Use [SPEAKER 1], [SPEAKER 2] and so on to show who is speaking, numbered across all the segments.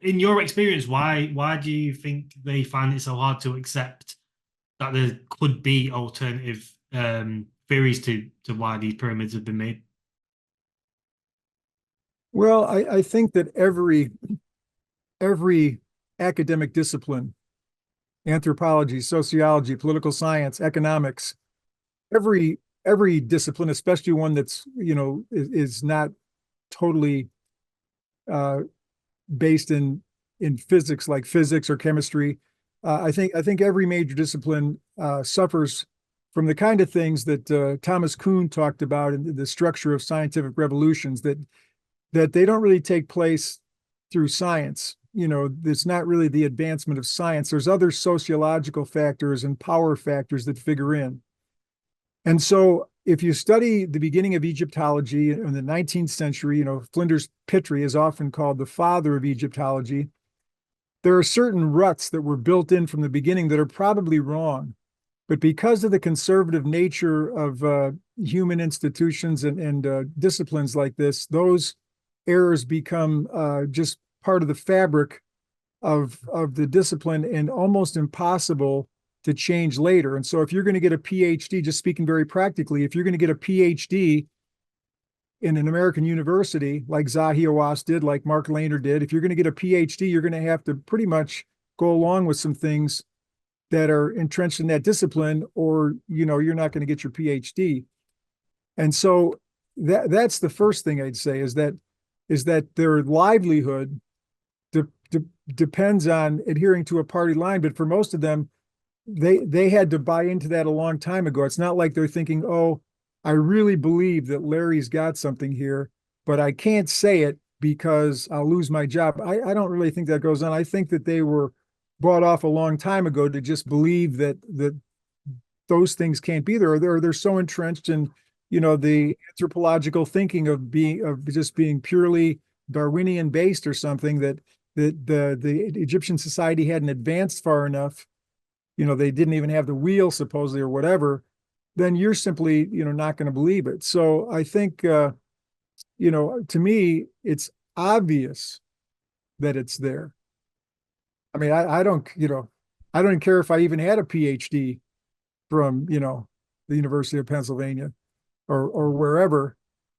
[SPEAKER 1] in your experience, why do you think they find it so hard to accept that there could be alternative theories to why these pyramids have been made?
[SPEAKER 2] Well, I think that every academic discipline, anthropology, sociology, political science, economics, every discipline, especially one that's, is not totally uh, based in physics, like physics or chemistry. I think every major discipline suffers from the kind of things that Thomas Kuhn talked about in the structure of scientific revolutions, that they don't really take place through science. It's not really the advancement of science. There's other sociological factors and power factors that figure in. And so if you study the beginning of Egyptology in the 19th century, Flinders Petrie is often called the father of Egyptology. There are certain ruts that were built in from the beginning that are probably wrong. But because of the conservative nature of human institutions and disciplines like this, those errors become just part of the fabric of the discipline and almost impossible to change later. And so if you're going to get a PhD, just speaking very practically, if you're going to get a PhD in an American university, like Zahi Hawass did, like Mark Lehner did, if you're going to get a PhD, you're going to have to pretty much go along with some things that are entrenched in that discipline, or you're not going to get your PhD. And so that's the first thing I'd say is that their livelihood de- depends on adhering to a party line. But for most of them, they had to buy into that a long time ago. It's not like they're thinking, oh, I really believe that Larry's got something here, but I can't say it because I'll lose my job. I don't really think that goes on. I think that they were bought off a long time ago to just believe that those things can't be there, or they're so entrenched in the anthropological thinking of just being purely Darwinian based or something, that the Egyptian society hadn't advanced far enough. They didn't even have the wheel supposedly or whatever. Then you're simply not going to believe it. So I think to me it's obvious that it's there. I mean, I don't care if I even had a PhD from, the University of Pennsylvania or wherever.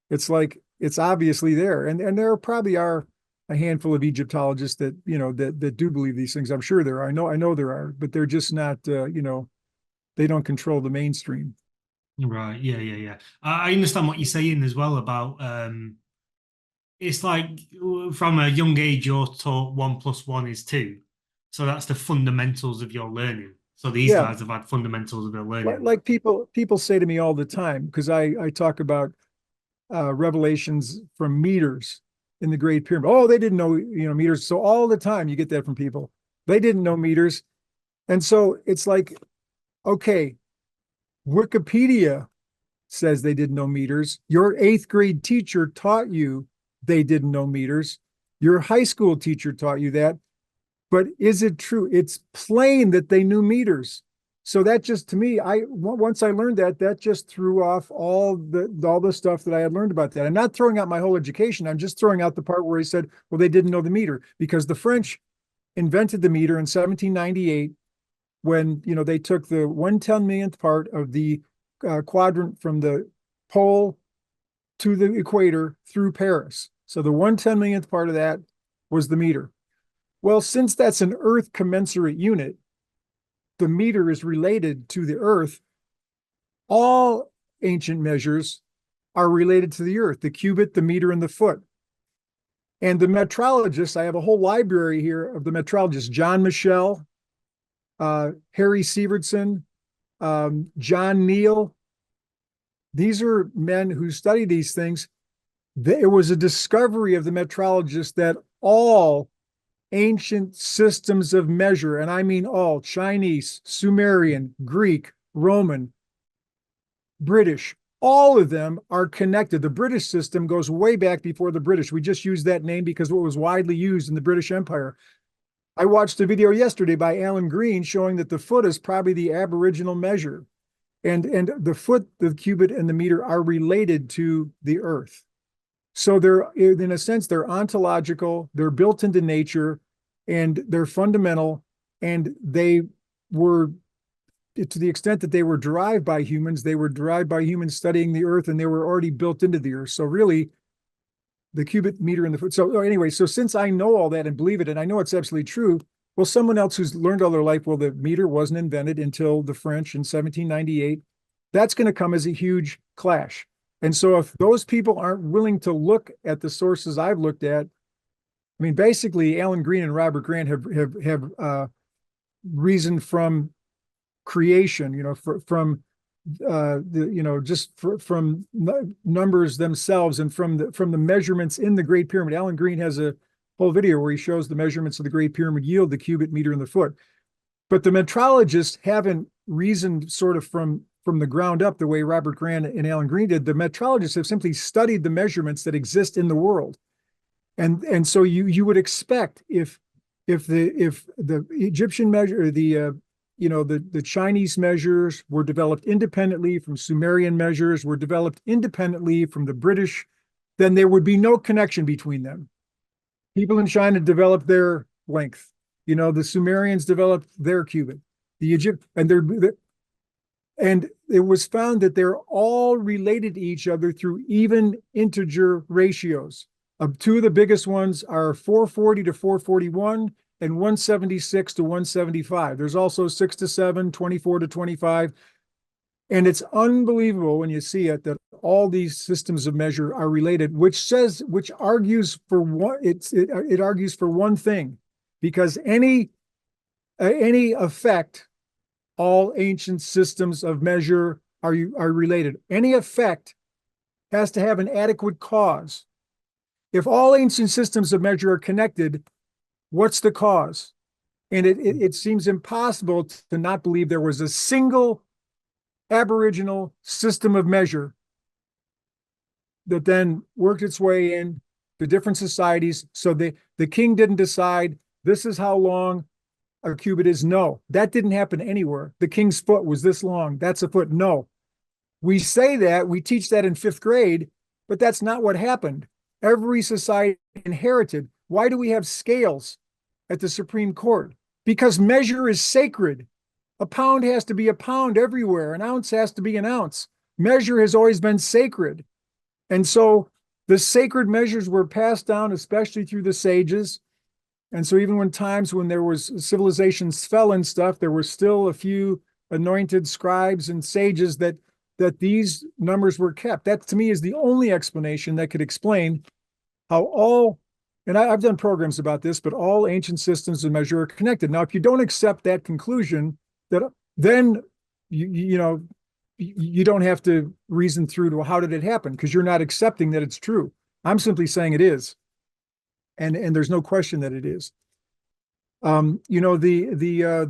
[SPEAKER 2] It's like it's obviously there. And there probably are a handful of Egyptologists that, that do believe these things. I'm sure there are. I know there are, but they're just not, they don't control the mainstream.
[SPEAKER 1] Right. Yeah. Yeah. Yeah. I understand what you're saying as well about it's like from a young age you're taught one plus one is two. So that's the fundamentals of your learning. So these
[SPEAKER 2] Yeah.
[SPEAKER 1] guys have had fundamentals of their
[SPEAKER 2] Like,
[SPEAKER 1] learning.
[SPEAKER 2] like people say to me all the time, because I talk about revelations from meters in the Great Pyramid. Oh, they didn't know, meters. So all the time you get that from people. They didn't know meters. And so it's like, okay, Wikipedia says they didn't know meters. Your eighth grade teacher taught you they didn't know meters. Your high school teacher taught you that. But is it true? It's plain that they knew meters. So that just to me, once I learned that, that just threw off all the stuff that I had learned about that. I'm not throwing out my whole education. I'm just throwing out the part where he said, well, they didn't know the meter because the French invented the meter in 1798 when they took the 1/10 millionth part of the quadrant from the pole to the equator through Paris. So the 1/10 millionth part of that was the meter. Well, since that's an Earth commensurate unit, the meter is related to the Earth. All ancient measures are related to the Earth, the cubit, the meter, and the foot. And the metrologists, I have a whole library here of the metrologists, John Michel, Harry Sievertson, John Neal. These are men who study these things. It was a discovery of the metrologists that all ancient systems of measure, and I mean all Chinese, Sumerian, Greek, Roman, British, all of them are connected. The British system goes way back before the British. We just use that name because it was widely used in the British Empire. I watched a video yesterday by Alan Green showing that the foot is probably the aboriginal measure. And the foot, the cubit, and the meter are related to the earth. So they're, in a sense, they're ontological, they're built into nature, and they're fundamental, and they were, to the extent that they were derived by humans, they were derived by humans studying the earth, and they were already built into the earth. So really, the cubit, meter, and the foot. So anyway, so since I know all that and believe it, and I know it's absolutely true, well, someone else who's learned all their life, well, the meter wasn't invented until the French in 1798. That's going to come as a huge clash. And so if those people aren't willing to look at the sources I've looked at, I mean, basically, Alan Green and Robert Grant have reasoned from creation, from from numbers themselves and from the measurements in the Great Pyramid. Alan Green has a whole video where he shows the measurements of the Great Pyramid yield, the cubit, meter, and the foot. But the metrologists haven't reasoned sort of from the ground up the way Robert Grant and Alan Green did. The metrologists have simply studied the measurements that exist in the world. And so you would expect if the Egyptian measure, the Chinese measures were developed independently from Sumerian measures, were developed independently from the British, then there would be no connection between them. People in China developed their length. The Sumerians developed their cubit. And it was found that they're all related to each other through even integer ratios. Two of the biggest ones are 440 to 441 and 176 to 175. There's also 6 to 7, 24 to 25. And it's unbelievable when you see it that all these systems of measure are related, which argues for it argues for one thing, because any effect, all ancient systems of measure are related. Any effect has to have an adequate cause. If all ancient systems of measure are connected, what's the cause? And it seems impossible to not believe there was a single aboriginal system of measure that then worked its way in to different societies. So the king didn't decide this is how long a cubit is. No, that didn't happen anywhere. The king's foot was this long. That's a foot. No. We say that, we teach that in 5th grade, but that's not what happened. Every society inherited. Why do we have scales at the Supreme Court? Because measure is sacred. A pound has to be a pound everywhere. An ounce has to be an ounce. Measure has always been sacred. And so the sacred measures were passed down, especially through the sages. And so even when times when there was civilizations fell and stuff, there were still a few anointed scribes and sages that these numbers were kept. That to me is the only explanation that could explain how and I've done programs about this, but all ancient systems of measure are connected. Now, if you don't accept that conclusion, then you don't have to reason through to how did it happen, because you're not accepting that it's true. I'm simply saying it is. And there's no question that it is. The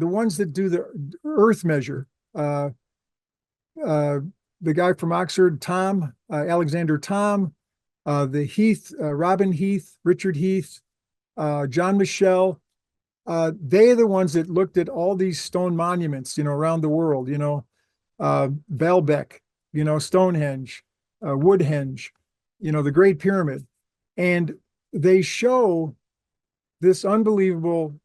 [SPEAKER 2] ones that do the earth measure, the guy from Oxford, Alexander Thom, the Heath, Robin Heath, Richard Heath, John Michel, they're the ones that looked at all these stone monuments, around the world, Baalbek, Stonehenge, Woodhenge, the Great Pyramid. And they show this unbelievable,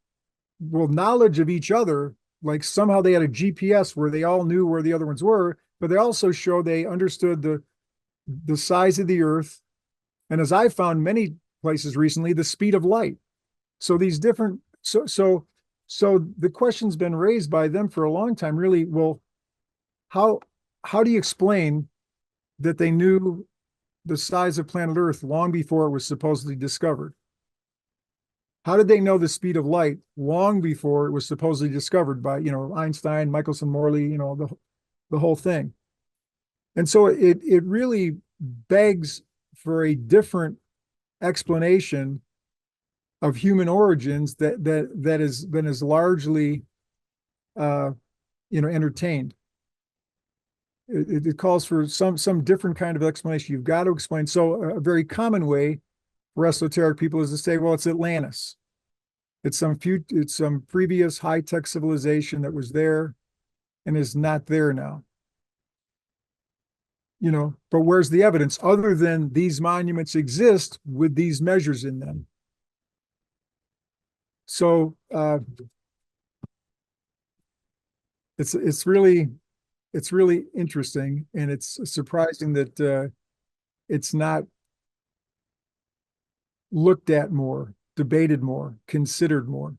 [SPEAKER 2] knowledge of each other, like somehow they had a GPS where they all knew where the other ones were, but they also show they understood the size of the earth. And as I found many places recently, the speed of light. So these different, so the question's been raised by them for a long time, really, well, how do you explain that they knew the size of planet Earth long before it was supposedly discovered? How did they know the speed of light long before it was supposedly discovered by, Einstein, Michelson, Morley, the whole thing? And so it really begs for a different explanation of human origins that has been as largely, entertained. It calls for some different kind of explanation. You've got to explain. So a very common way for esoteric people is to say, well, it's Atlantis. It's some previous high-tech civilization that was there and is not there now. But where's the evidence other than these monuments exist with these measures in them? So it's really interesting, and it's surprising that it's not looked at more, debated more, considered more.